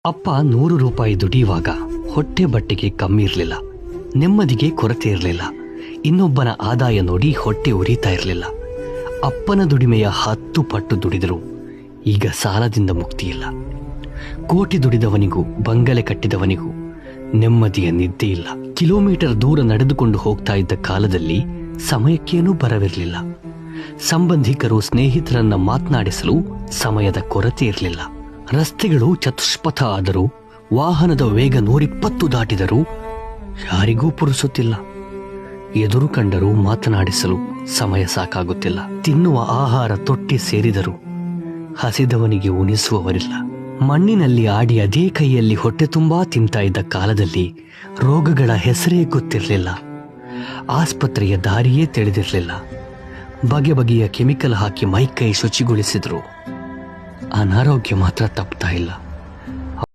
ಅಪ್ಪ 100 ರೂಪಾಯಿ ದುಡಿಯುವಾಗ ಹೊಟ್ಟೆ ಬಟ್ಟೆಗೆ ಕಮ್ಮಿ ಇರಲಿಲ್ಲ, ನೆಮ್ಮದಿಗೆ ಕೊರತೆ ಇರಲಿಲ್ಲ. ಇನ್ನೊಬ್ಬನ ಆದಾಯ ನೋಡಿ ಹೊಟ್ಟೆ ಉರಿತಾ ಇರಲಿಲ್ಲ. ಅಪ್ಪನ ದುಡಿಮೆಯ 10 ಪಟ್ಟು ದುಡಿದರು. ಈಗ ಸಾಲದಿಂದ ಮುಕ್ತಿ ಇಲ್ಲ. ಕೋಟಿ ದುಡಿದವನಿಗೂ ಬಂಗಲೆ ಕಟ್ಟಿದವನಿಗೂ ನೆಮ್ಮದಿಯ ನಿದ್ದೆ ಇಲ್ಲ. ಕಿಲೋಮೀಟರ್ ದೂರ ನಡೆದುಕೊಂಡು ಹೋಗ್ತಾ ಇದ್ದ ಕಾಲದಲ್ಲಿ ಸಮಯಕ್ಕೇನೂ ಬರವಿರಲಿಲ್ಲ. ಸಂಬಂಧಿಕರು ಸ್ನೇಹಿತರನ್ನ ಮಾತನಾಡಿಸಲು ಸಮಯದ ಕೊರತೆ ಇರಲಿಲ್ಲ. ರಸ್ತೆಗಳು ಚತುಷ್ಪಥ ಆದರೂ, ವಾಹನದ ವೇಗ 120 ದಾಟಿದರೂ ಯಾರಿಗೂ ಪುರುಸುತ್ತಿಲ್ಲ. ಎದುರು ಕಂಡರೂ ಮಾತನಾಡಿಸಲು ಸಮಯ ಸಾಕಾಗುತ್ತಿಲ್ಲ. ತಿನ್ನುವ ಆಹಾರ ತೊಟ್ಟಿ ಸೇರಿದರೂ ಹಸಿದವನಿಗೆ ಉಣಿಸುವವರಿಲ್ಲ. ಮಣ್ಣಿನಲ್ಲಿ ಆಡಿ ಅದೇ ಕೈಯಲ್ಲಿ ಹೊಟ್ಟೆ ತುಂಬಾ ತಿಂತಾ ಇದ್ದ ಕಾಲದಲ್ಲಿ ರೋಗಗಳ ಹೆಸರೇ ಗೊತ್ತಿರಲಿಲ್ಲ. ಆಸ್ಪತ್ರೆಯ ದಾರಿಯೇ ತಿಳಿದಿರಲಿಲ್ಲ. ಬಗೆ ಬಗೆಯ ಕೆಮಿಕಲ್ ಹಾಕಿ ಮೈಕೈ ಶುಚಿಗೊಳಿಸಿದ್ರು. ಅನಾರೋಗ್ಯ ಮಾತ್ರ ತಪ್ತಾ ಇಲ್ಲ.